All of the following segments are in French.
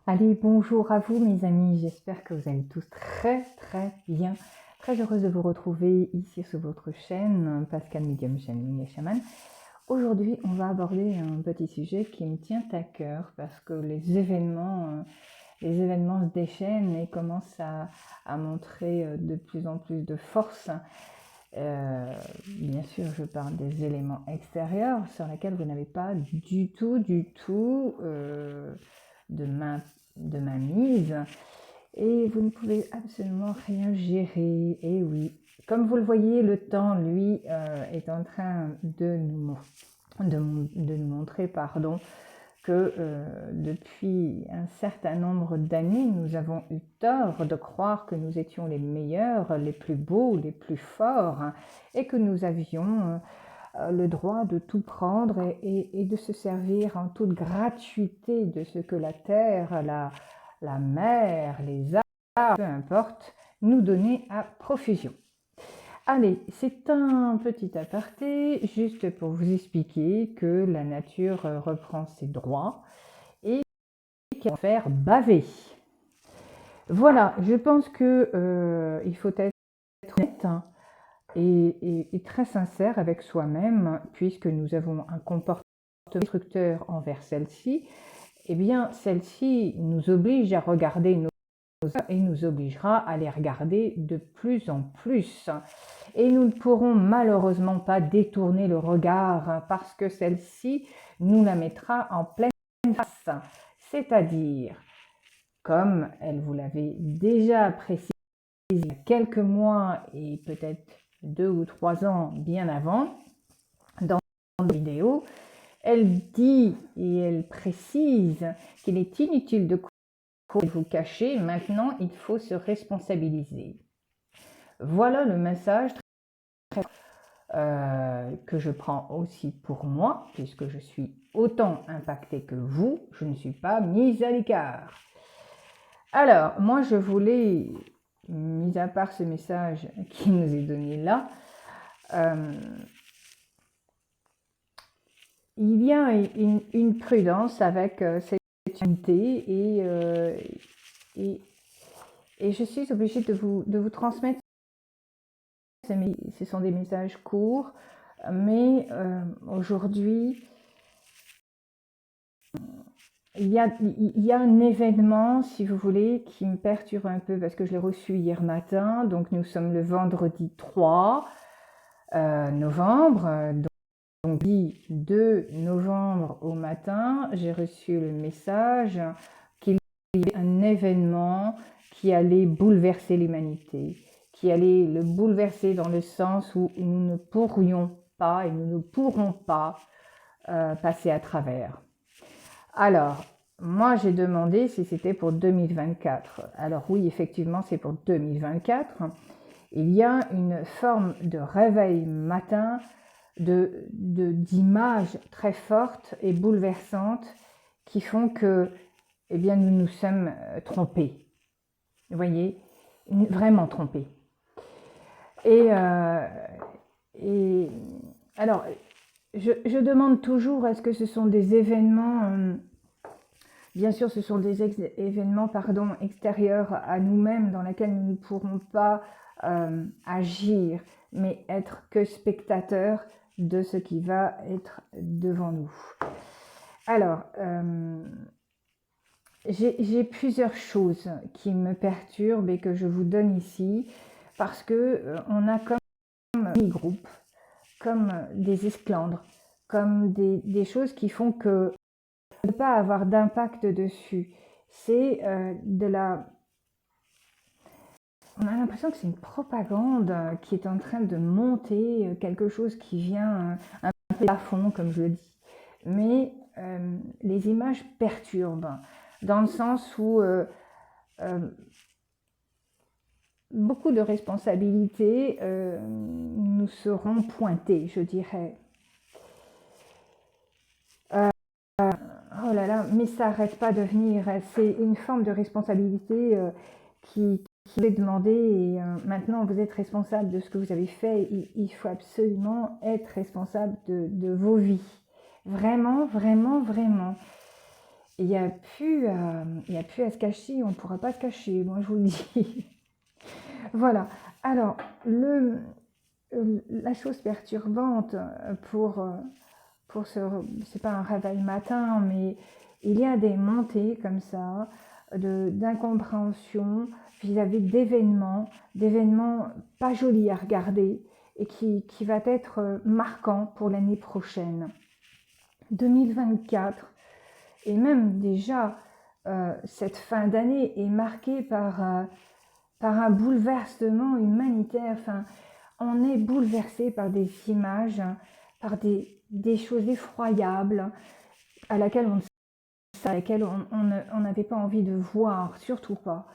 Allez, bonjour à vous mes amis, j'espère que vous allez tous très bien. Très heureuse de vous retrouver ici sur votre chaîne Pascal Medium Channeling et Chaman. Aujourd'hui, on va aborder un petit sujet qui me tient à cœur parce que les événements se déchaînent et commencent à montrer de plus en plus de force. Bien sûr, je parle des éléments extérieurs sur lesquels vous n'avez pas du tout de main mise et vous ne pouvez absolument rien gérer. Et oui, comme vous le voyez, le temps, lui, est en train de nous montrer, que depuis un certain nombre d'années, nous avons eu tort de croire que nous étions les meilleurs, les plus beaux, les plus forts, hein, et que nous avions le droit de tout prendre et de se servir en toute gratuité de ce que la terre, la mer, les arbres, peu importe, nous donnaient à profusion. Allez, c'est un petit aparté juste pour vous expliquer que la nature reprend ses droits et qu'elle va faire baver. Voilà, je pense que il faut être honnête et très sincère avec soi-même, puisque nous avons un comportement destructeur envers celle-ci. Eh bien, celle-ci nous oblige à regarder nos et nous obligera à les regarder de plus en plus. Et nous ne pourrons malheureusement pas détourner le regard parce que celle-ci nous la mettra en pleine face. C'est-à-dire, comme elle vous l'avait déjà précisé il y a quelques mois et peut-être 2 ou 3 ans bien avant, dans la vidéo, elle dit et elle précise qu'il est inutile de vous cacher, maintenant il faut se responsabiliser. Voilà le message que je prends aussi pour moi, puisque je suis autant impactée que vous, je ne suis pas mise à l'écart. Alors, moi je voulais, mis à part ce message qui nous est donné là, il y a une prudence avec cette unité et je suis obligée de vous transmettre. Ce sont des messages courts, mais aujourd'hui, il y a un événement, si vous voulez, qui me perturbe un peu parce que je l'ai reçu hier matin. Donc, nous sommes le vendredi 3 novembre. Donc, 2 novembre au matin, j'ai reçu le message qu'il y avait un événement qui allait bouleverser l'humanité, qui allait le bouleverser dans le sens où nous ne pourrions pas et nous ne pourrons pas passer à travers. Alors, moi j'ai demandé si c'était pour 2024. Alors oui, effectivement, c'est pour 2024. Il y a une forme de réveil matin, d'images très fortes et bouleversantes qui font que, eh bien, nous nous sommes trompés. Vous voyez, vraiment trompés. Et alors, je demande toujours, est-ce que ce sont des événements, bien sûr, ce sont des événements extérieurs à nous-mêmes dans lesquels nous ne pourrons pas agir, mais être que spectateurs de ce qui va être devant nous. Alors, j'ai plusieurs choses qui me perturbent et que je vous donne ici parce que on a comme des groupes, comme des esclandres, comme des choses qui font que ne pas avoir d'impact dessus. C'est de la... On a l'impression que c'est une propagande qui est en train de monter, quelque chose qui vient un peu à fond, comme je le dis. Mais les images perturbent, dans le sens où beaucoup de responsabilités nous seront pointées, je dirais. Oh là là, mais ça n'arrête pas de venir. C'est une forme de responsabilité qui vous est demandée et maintenant vous êtes responsable de ce que vous avez fait. Il faut absolument être responsable de vos vies. Vraiment. il n'y a plus à se cacher, on ne pourra pas se cacher, moi je vous le dis. Voilà, alors la chose perturbante pour c'est pas un réveil matin, mais il y a des montées comme ça d'incompréhension vis-à-vis d'événements pas jolis à regarder et qui va être marquant pour l'année prochaine. 2024, et même déjà cette fin d'année est marquée par un bouleversement humanitaire. Enfin, on est bouleversé par des images, par des choses effroyables à laquelle on n'avait pas envie de voir, surtout pas.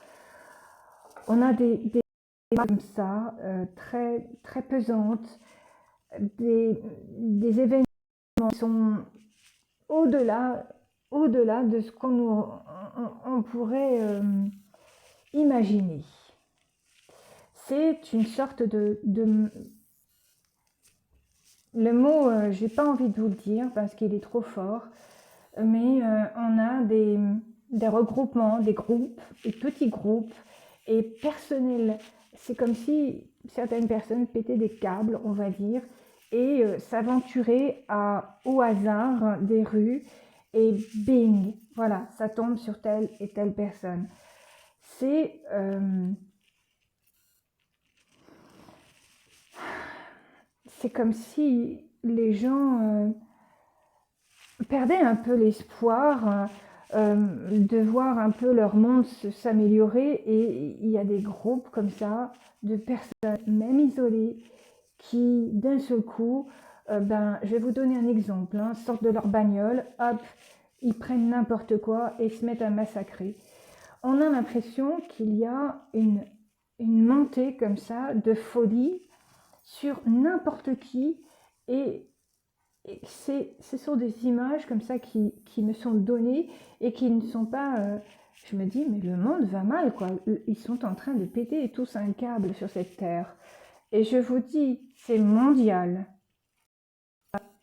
On a des images comme ça, très, très pesantes, des événements qui sont au-delà de ce on pourrait imaginer. C'est une sorte le mot, j'ai pas envie de vous le dire parce qu'il est trop fort, mais on a des regroupements, des groupes, des petits groupes et personnels. C'est comme si certaines personnes pétaient des câbles, on va dire, et s'aventuraient au hasard des rues et bing, voilà, ça tombe sur telle et telle personne. C'est comme si les gens perdaient un peu l'espoir de voir un peu leur monde s'améliorer, et il y a des groupes comme ça de personnes, même isolées, qui d'un seul coup, je vais vous donner un exemple, sortent de leur bagnole, hop, ils prennent n'importe quoi et se mettent à massacrer. On a l'impression qu'il y a une montée comme ça de folie sur n'importe qui, et ce sont des images comme ça qui me sont données et qui ne sont pas... je me dis, mais le monde va mal, quoi. Ils sont en train de péter tous un câble sur cette terre. Et je vous dis, c'est mondial.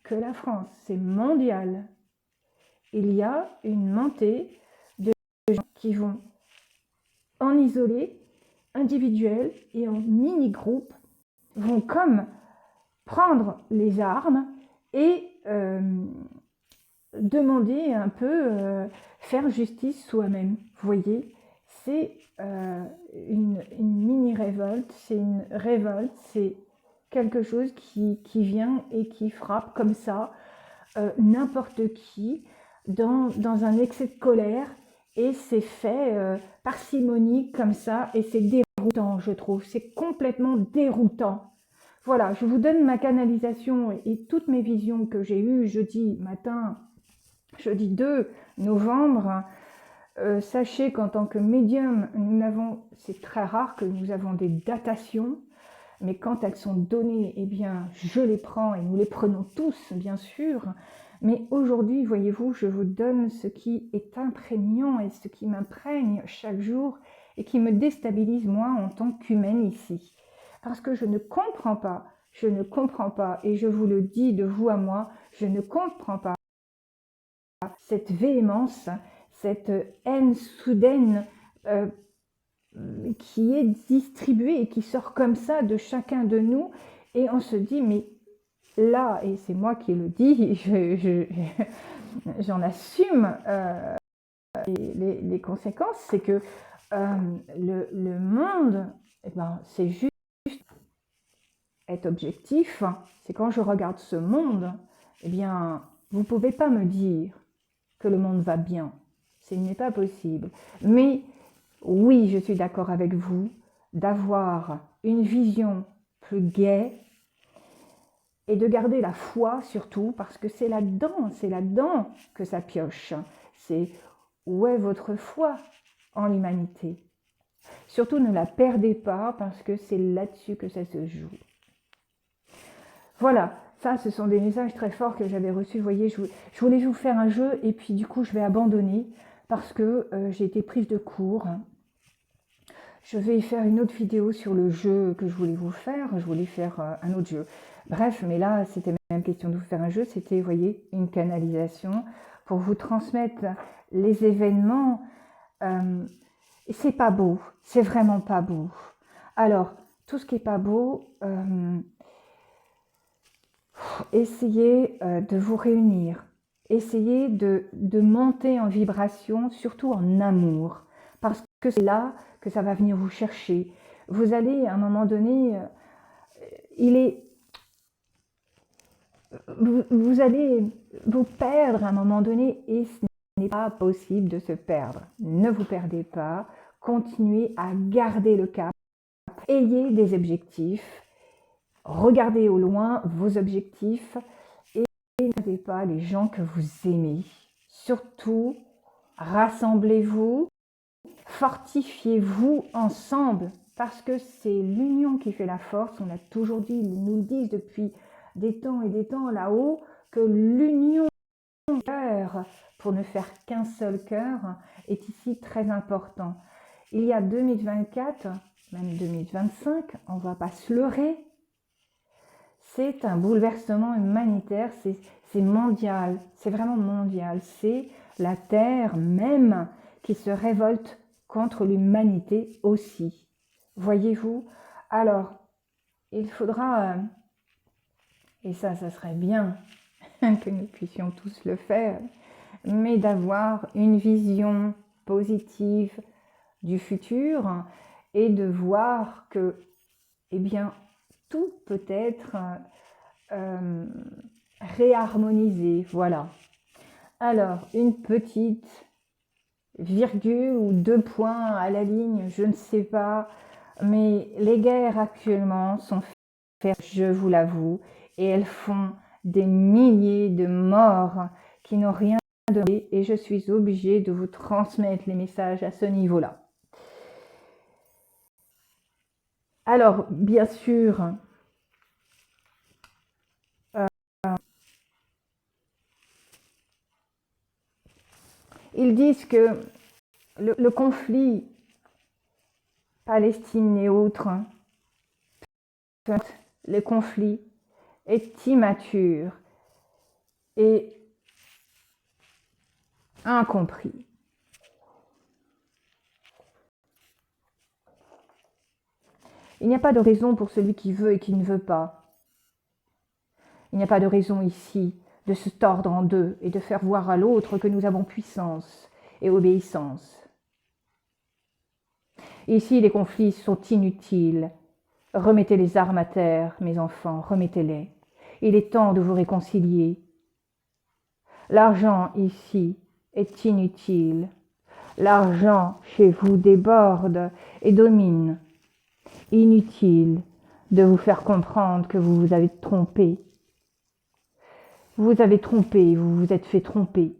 Que la France, c'est mondial. Il y a une montée de gens qui vont en isolé, individuel et en mini-groupe, vont comme prendre les armes et demander un peu, faire justice soi-même. Vous voyez, c'est une mini-révolte, c'est une révolte, c'est quelque chose qui vient et qui frappe comme ça n'importe qui dans un excès de colère, et c'est fait parcimonique comme ça, et c'est déroutant, je trouve, c'est complètement déroutant. Voilà, je vous donne ma canalisation et toutes mes visions que j'ai eues jeudi matin, jeudi 2 novembre. Sachez qu'en tant que médium, c'est très rare que nous avons des datations, mais quand elles sont données, eh bien, je les prends, et nous les prenons tous, bien sûr. Mais aujourd'hui, voyez-vous, je vous donne ce qui est imprégnant et ce qui m'imprègne chaque jour et qui me déstabilise moi en tant qu'humaine ici. Parce que je ne comprends pas, et je vous le dis de vous à moi, je ne comprends pas cette véhémence, cette haine soudaine qui est distribuée et qui sort comme ça de chacun de nous, et on se dit, mais là, et c'est moi qui le dis, j'en assume les conséquences, c'est que le monde, eh ben, c'est juste être objectif, c'est quand je regarde ce monde, eh bien, vous ne pouvez pas me dire que le monde va bien, ce n'est pas possible. Mais oui, je suis d'accord avec vous d'avoir une vision plus gaie et de garder la foi surtout, parce que c'est là-dedans que ça pioche. C'est où est votre foi en l'humanité? Surtout ne la perdez pas, parce que c'est là-dessus que ça se joue. Voilà, ça ce sont des messages très forts que j'avais reçus. Vous voyez, je voulais vous faire un jeu et puis du coup je vais abandonner parce que j'ai été prise de court. Je vais faire une autre vidéo sur le jeu que je voulais vous faire. Je voulais faire un autre jeu. Bref, mais là, c'était même question de vous faire un jeu. C'était, vous voyez, une canalisation pour vous transmettre les événements. C'est pas beau, c'est vraiment pas beau. Alors, tout ce qui est pas beau, essayez de vous réunir. Essayez de monter en vibration, surtout en amour, parce que c'est là que ça va venir vous chercher. Vous allez, à un moment donné, vous allez vous perdre à un moment donné et ce n'est pas possible de se perdre. Ne vous perdez pas, continuez à garder le cap, ayez des objectifs, regardez au loin vos objectifs et ne perdez pas les gens que vous aimez. Surtout, rassemblez-vous, fortifiez-vous ensemble parce que c'est l'union qui fait la force. On a toujours dit, ils nous le disent depuis des temps et des temps là-haut, que l'union du cœur, pour ne faire qu'un seul cœur, est ici très important. Il y a 2024, même 2025, on ne va pas se leurrer, c'est un bouleversement humanitaire, c'est mondial, c'est vraiment mondial, c'est la Terre même qui se révolte contre l'humanité aussi. Voyez-vous? Alors, il faudra, et ça serait bien que nous puissions tous le faire, mais d'avoir une vision positive du futur et de voir que, eh bien, tout peut être réharmonisé. Voilà. Alors, une petite virgule ou 2 points à la ligne, je ne sais pas, mais les guerres actuellement sont faites, je vous l'avoue, et elles font des milliers de morts qui n'ont rien donné, et je suis obligée de vous transmettre les messages à ce niveau-là. Alors, bien sûr, ils disent que le conflit Palestine et autres, le conflit est immature et incompris. Il n'y a pas de raison pour celui qui veut et qui ne veut pas. Il n'y a pas de raison ici de se tordre en deux et de faire voir à l'autre que nous avons puissance et obéissance. Ici, les conflits sont inutiles. Remettez les armes à terre, mes enfants, remettez-les. Il est temps de vous réconcilier. L'argent ici est inutile. L'argent chez vous déborde et domine. Inutile de vous faire comprendre que vous vous avez trompé. Vous avez trompé, vous vous êtes fait tromper.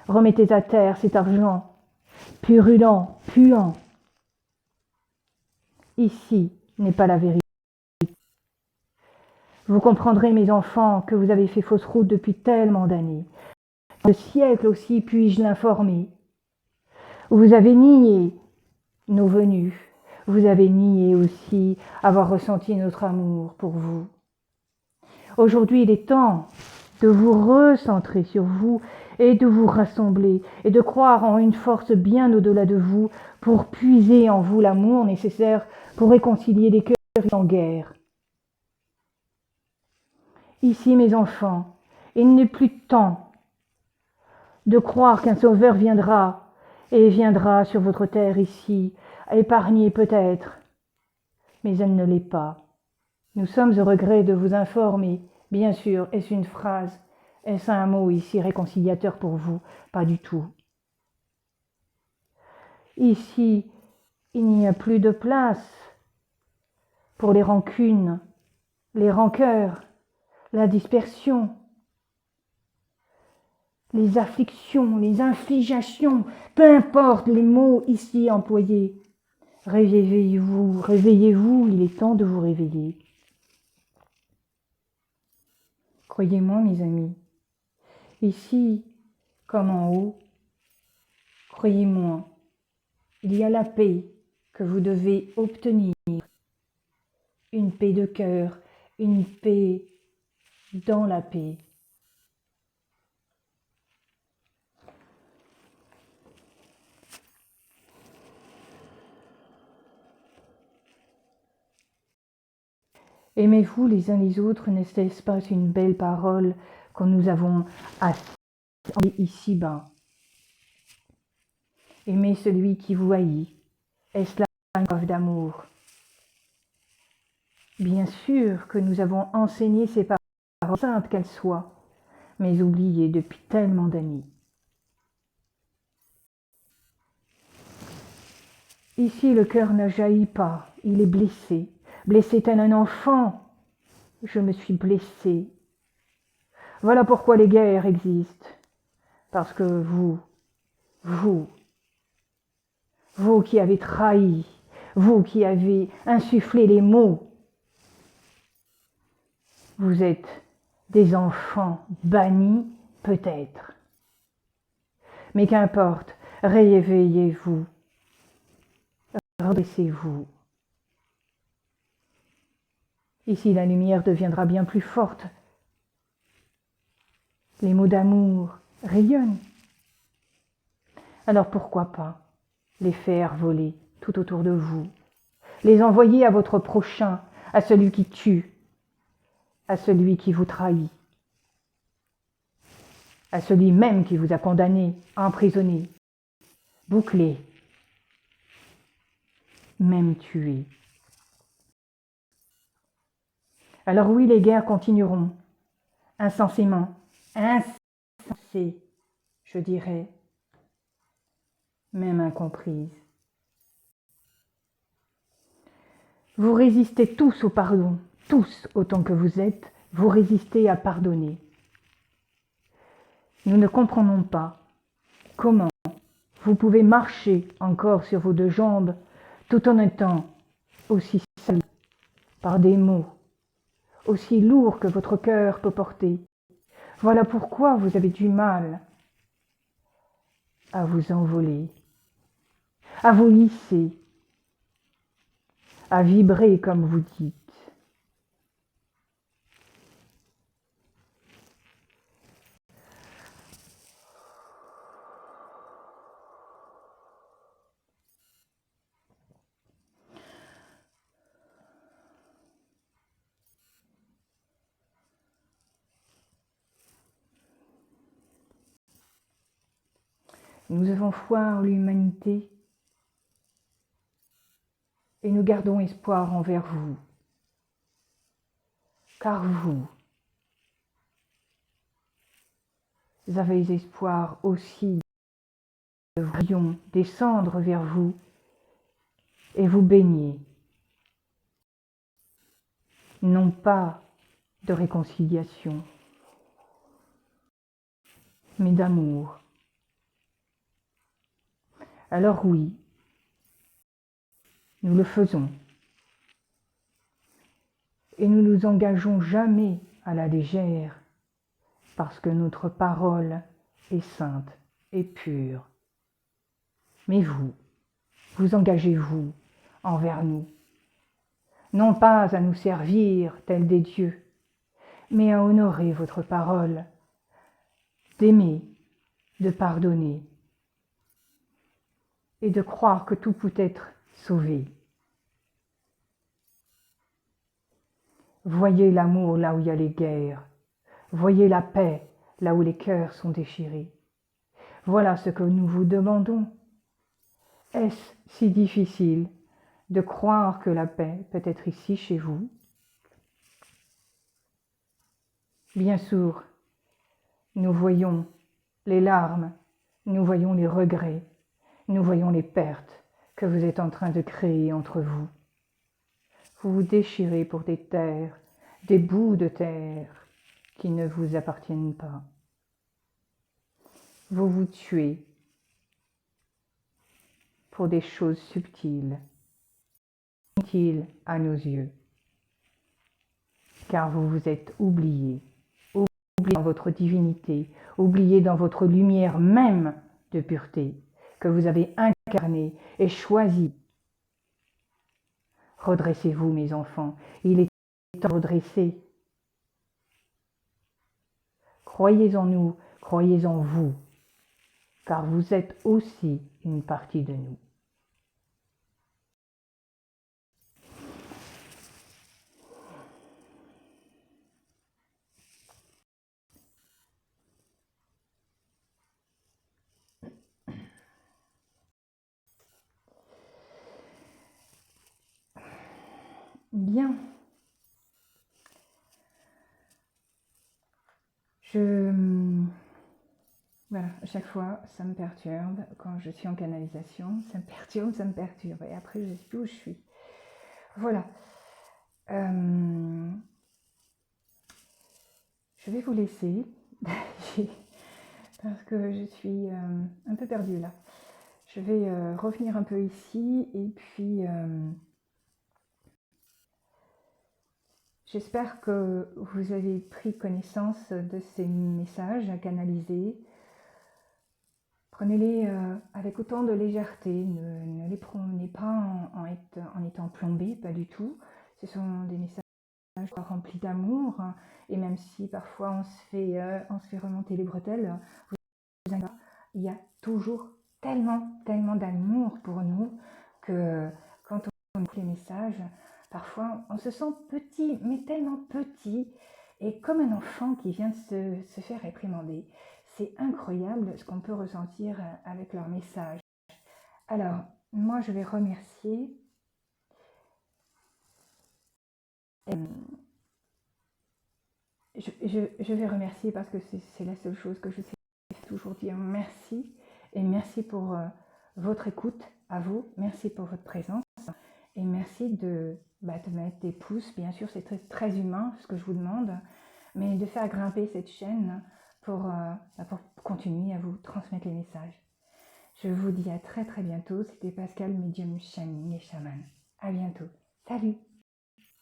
Remettez à terre cet argent, purulent, puant. Ici n'est pas la vérité. Vous comprendrez, mes enfants, que vous avez fait fausse route depuis tellement d'années. De siècles aussi puis-je l'informer. Vous avez nié nos venues. Vous avez nié aussi avoir ressenti notre amour pour vous. Aujourd'hui, il est temps de vous recentrer sur vous et de vous rassembler et de croire en une force bien au-delà de vous pour puiser en vous l'amour nécessaire pour réconcilier les cœurs en guerre. Ici, mes enfants, il n'est plus temps de croire qu'un sauveur viendra et viendra sur votre terre ici, épargner peut-être, mais elle ne l'est pas. Nous sommes au regret de vous informer, bien sûr, est-ce une phrase, est-ce un mot ici réconciliateur pour vous? Pas du tout. Ici, il n'y a plus de place pour les rancunes, les rancœurs, la dispersion, les afflictions, les infligations, peu importe les mots ici employés. Réveillez-vous, réveillez-vous, il est temps de vous réveiller. Croyez-moi, mes amis, ici comme en haut, croyez-moi, il y a la paix que vous devez obtenir, une paix de cœur, une paix dans la paix. Aimez-vous les uns les autres, n'est-ce pas une belle parole que nous avons assez ici-bas? Aimez celui qui vous haït. Est-ce là une preuve d'amour? Bien sûr que nous avons enseigné ces paroles, saintes qu'elles soient, mais oubliées depuis tellement d'années. Ici, le cœur ne jaillit pas, il est blessé. Blessé tel un enfant, je me suis blessé. Voilà pourquoi les guerres existent. Parce que vous qui avez trahi, vous qui avez insufflé les mots, vous êtes des enfants bannis peut-être. Mais qu'importe, réveillez-vous, redressez-vous. Ici, la lumière deviendra bien plus forte. Les mots d'amour rayonnent. Alors pourquoi pas les faire voler tout autour de vous, les envoyer à votre prochain, à celui qui tue, à celui qui vous trahit, à celui même qui vous a condamné, emprisonné, bouclé, même tué. Alors oui, les guerres continueront, insensément, insensées, je dirais, même incomprises. Vous résistez tous au pardon, tous autant que vous êtes, vous résistez à pardonner. Nous ne comprenons pas comment vous pouvez marcher encore sur vos deux jambes tout en étant aussi sali par des mots, aussi lourds que votre cœur peut porter. Voilà pourquoi vous avez du mal à vous envoler, à vous hisser, à vibrer comme vous dites. Nous avons foi en l'humanité et nous gardons espoir envers vous, car vous avez espoir aussi. Nous devrions descendre vers vous et vous baigner, non pas de réconciliation, mais d'amour. Alors oui, nous le faisons. Et nous nous engageons jamais à la légère, parce que notre parole est sainte et pure. Mais vous engagez-vous envers nous, non pas à nous servir tels des dieux, mais à honorer votre parole, d'aimer, de pardonner et de croire que tout peut être sauvé. Voyez l'amour là où il y a les guerres, voyez la paix là où les cœurs sont déchirés. Voilà ce que nous vous demandons. Est-ce si difficile de croire que la paix peut être ici chez vous? Bien sûr, nous voyons les larmes, nous voyons les regrets, nous voyons les pertes que vous êtes en train de créer entre vous. Vous vous déchirez pour des terres, des bouts de terre qui ne vous appartiennent pas. Vous vous tuez pour des choses subtiles, inutiles à nos yeux, car vous vous êtes oubliés dans votre divinité, oublié dans votre lumière même de pureté, que vous avez incarné et choisi. Redressez-vous, mes enfants, il est temps de redresser. Croyez en nous, croyez en vous, car vous êtes aussi une partie de nous. Bien. Voilà, à chaque fois, ça me perturbe. Quand je suis en canalisation, ça me perturbe, ça me perturbe. Et après, je sais plus où je suis. Voilà. Je vais vous laisser parce que je suis un peu perdue là. Je vais revenir un peu ici et puis j'espère que vous avez pris connaissance de ces messages à canaliser. Prenez-les avec autant de légèreté, ne les prenez pas en étant plombé, pas du tout. Ce sont des messages remplis d'amour, et même si parfois on se fait remonter les bretelles, vous inquiétez pas, il y a toujours tellement d'amour pour nous que quand on écoute les messages, parfois on se sent petit, mais tellement petit, et comme un enfant qui vient de se faire réprimander. C'est incroyable ce qu'on peut ressentir avec leurs messages. Alors, moi je vais remercier je vais remercier parce que c'est la seule chose que je sais toujours dire merci. Et merci pour votre écoute à vous. Merci pour votre présence. Et merci de mettre des pouces. Bien sûr, c'est très humain ce que je vous demande. Mais de faire grimper cette chaîne pour continuer à vous transmettre les messages. Je vous dis à très bientôt. C'était Pascal, médium, Channeling et chaman. À bientôt. Salut!